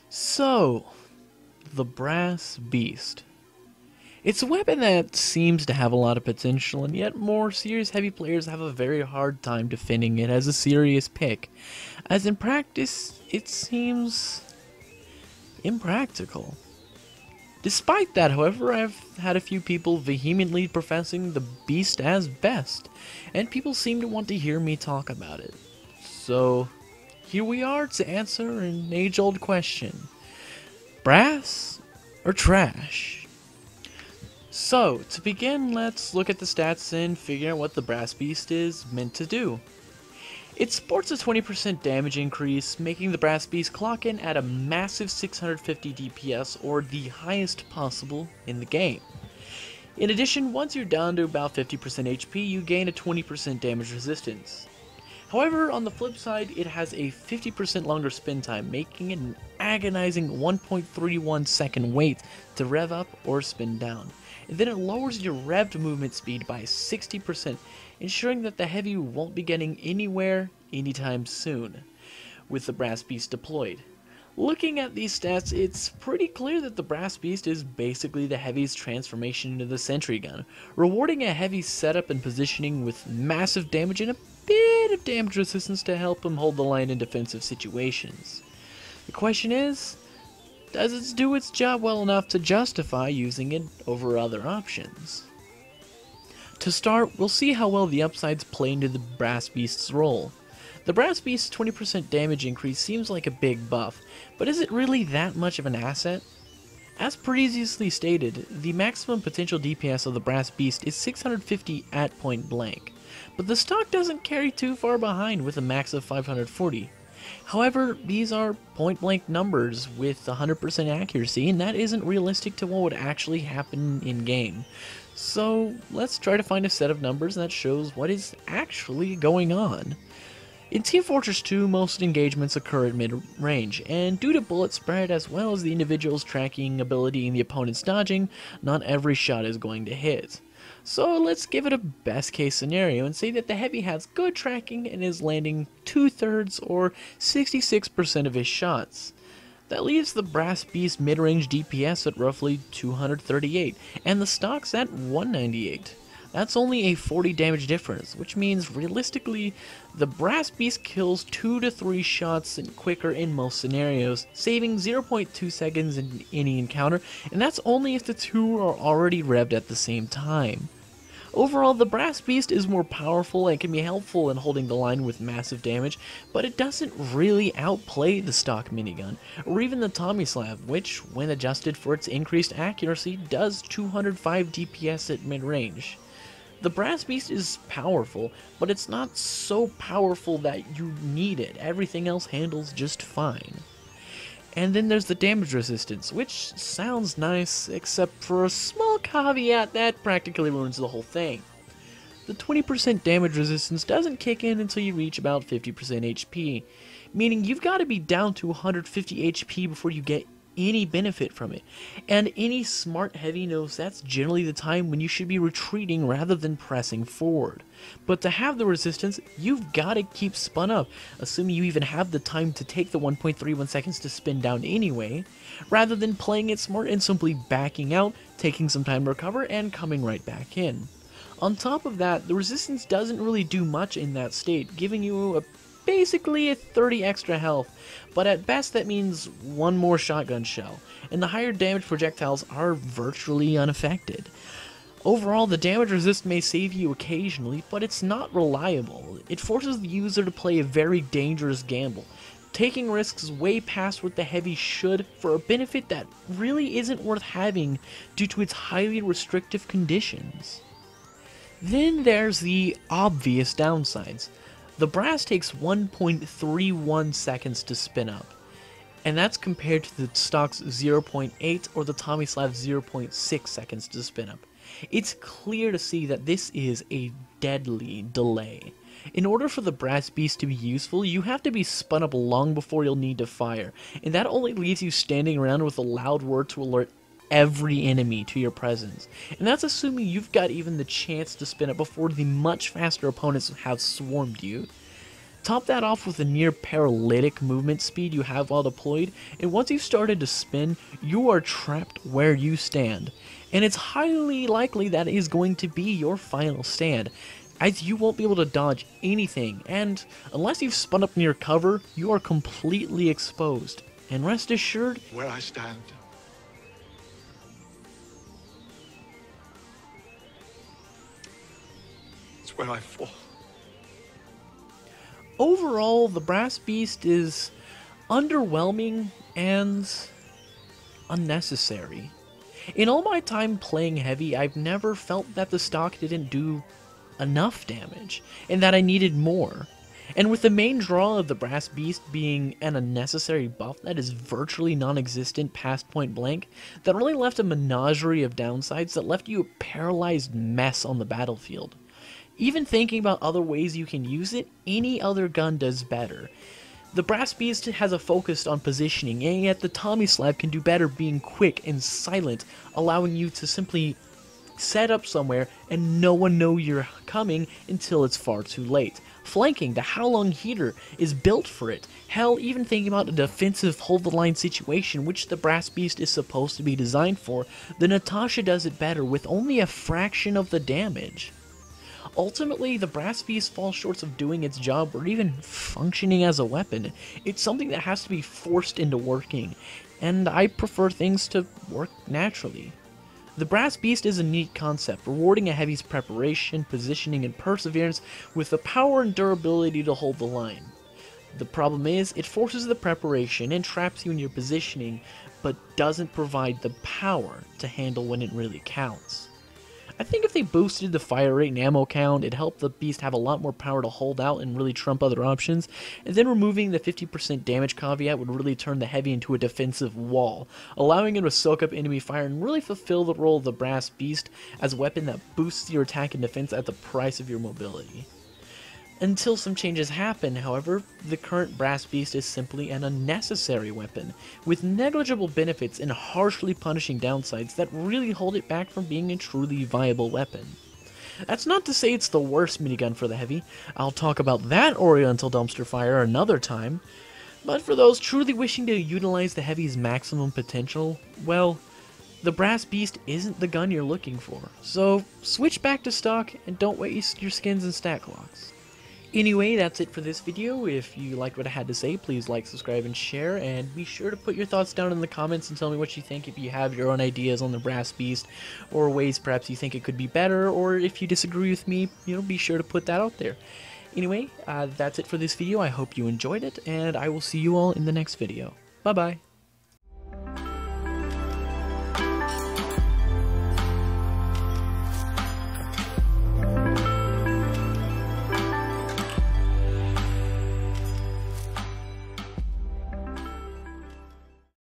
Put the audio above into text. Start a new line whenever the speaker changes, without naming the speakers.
So, the Brass Beast. It's a weapon that seems to have a lot of potential, and yet more serious heavy players have a very hard time defending it as a serious pick, as in practice, it seems impractical. Despite that, however, I've had a few people vehemently professing the Beast as best, and people seem to want to hear me talk about it. So, here we are to answer an age-old question. Brass or trash? So, to begin, let's look at the stats and figure out what the Brass Beast is meant to do. It sports a 20% damage increase, making the Brass Beast clock in at a massive 650 DPS, or the highest possible in the game. In addition, once you're down to about 50% HP, you gain a 20% damage resistance. However, on the flip side, it has a 50% longer spin time, making it an agonizing 1.31 second wait to rev up or spin down. And then it lowers your revved movement speed by 60%, ensuring that the heavy won't be getting anywhere anytime soon with the Brass Beast deployed. Looking at these stats, it's pretty clear that the Brass Beast is basically the heavy's transformation into the Sentry Gun, rewarding a heavy setup and positioning with massive damage and a bit of damage resistance to help him hold the line in defensive situations. The question is, does it do its job well enough to justify using it over other options? To start, we'll see how well the upsides play into the Brass Beast's role. The Brass Beast's 20% damage increase seems like a big buff, but is it really that much of an asset? As previously stated, the maximum potential DPS of the Brass Beast is 650 at point blank, but the stock doesn't carry too far behind with a max of 540. However, these are point blank numbers with 100% accuracy, and that isn't realistic to what would actually happen in game. So let's try to find a set of numbers that shows what is actually going on. In Team Fortress 2, most engagements occur at mid-range, and due to bullet spread as well as the individual's tracking ability and the opponent's dodging, not every shot is going to hit. So let's give it a best case scenario and say that the heavy has good tracking and is landing 2/3 or 66% of his shots. That leaves the Brass Beast mid-range DPS at roughly 238, and the stock's at 198. That's only a 40 damage difference, which means realistically, the Brass Beast kills 2 to 3 shots quicker in most scenarios, saving 0.2 seconds in any encounter, and that's only if the two are already revved at the same time. Overall, the Brass Beast is more powerful and can be helpful in holding the line with massive damage, but it doesn't really outplay the stock minigun, or even the Tomislav, which, when adjusted for its increased accuracy, does 205 DPS at mid-range. The Brass Beast is powerful, but it's not so powerful that you need it. Everything else handles just fine. And then there's the damage resistance, which sounds nice, except for a small caveat that practically ruins the whole thing. The 20% damage resistance doesn't kick in until you reach about 50% HP, meaning you've got to be down to 150 HP before you get any benefit from it, and any smart heavy knows that's generally the time when you should be retreating rather than pressing forward. But to have the resistance, you've got to keep spun up, assuming you even have the time to take the 1.31 seconds to spin down anyway, rather than playing it smart and simply backing out, taking some time to recover, and coming right back in. On top of that, the resistance doesn't really do much in that state, giving you basically a 30 extra health, but at best that means one more shotgun shell, and the higher damage projectiles are virtually unaffected. Overall, the damage resist may save you occasionally, but it's not reliable. It forces the user to play a very dangerous gamble, taking risks way past what the heavy should for a benefit that really isn't worth having due to its highly restrictive conditions. Then there's the obvious downsides. The Brass takes 1.31 seconds to spin up, and that's compared to the stock's 0.8 or the Tomislav's 0.6 seconds to spin up. It's clear to see that this is a deadly delay. In order for the Brass Beast to be useful, you have to be spun up long before you'll need to fire, and that only leaves you standing around with a loud word to alert every enemy to your presence, and that's assuming you've got even the chance to spin it before the much faster opponents have swarmed you. Top that off with the near paralytic movement speed you have while deployed, and once you've started to spin, you are trapped where you stand. And it's highly likely that is going to be your final stand, as you won't be able to dodge anything, and unless you've spun up near cover, you are completely exposed. And rest assured,
where I stand, it's where I fall.
overall, the Brass Beast is underwhelming and unnecessary. In all my time playing Heavy, I've never felt that the stock didn't do enough damage, and that I needed more. And with the main draw of the Brass Beast being an unnecessary buff that is virtually non-existent past point blank, that really left a menagerie of downsides that left you a paralyzed mess on the battlefield. Even thinking about other ways you can use it, any other gun does better. The Brass Beast has a focus on positioning, and yet the Tommy Slab can do better being quick and silent, allowing you to simply set up somewhere and no one know you're coming until it's far too late. Flanking, the How Long Heater, is built for it. Hell, even thinking about a defensive hold-the-line situation, which the Brass Beast is supposed to be designed for, the Natasha does it better with only a fraction of the damage. Ultimately, the Brass Beast falls short of doing its job or even functioning as a weapon. It's something that has to be forced into working, and I prefer things to work naturally. The Brass Beast is a neat concept, rewarding a Heavy's preparation, positioning, and perseverance with the power and durability to hold the line. The problem is, it forces the preparation and traps you in your positioning, but doesn't provide the power to handle when it really counts. I think if they boosted the fire rate and ammo count, it'd help the Beast have a lot more power to hold out and really trump other options, and then removing the 50% damage caveat would really turn the Heavy into a defensive wall, allowing it to soak up enemy fire and really fulfill the role of the Brass Beast as a weapon that boosts your attack and defense at the price of your mobility. Until some changes happen, however, the current Brass Beast is simply an unnecessary weapon, with negligible benefits and harshly punishing downsides that really hold it back from being a truly viable weapon. That's not to say it's the worst minigun for the Heavy. I'll talk about that Oriental Dumpster Fire another time, but for those truly wishing to utilize the Heavy's maximum potential, well, the Brass Beast isn't the gun you're looking for, so switch back to stock and don't waste your skins and stat locks. Anyway, that's it for this video. If you liked what I had to say, please like, subscribe, and share, and be sure to put your thoughts down in the comments and tell me what you think if you have your own ideas on the Brass Beast, or ways perhaps you think it could be better, or if you disagree with me, be sure to put that out there. Anyway, that's it for this video. I hope you enjoyed it, and I will see you all in the next video. Bye-bye.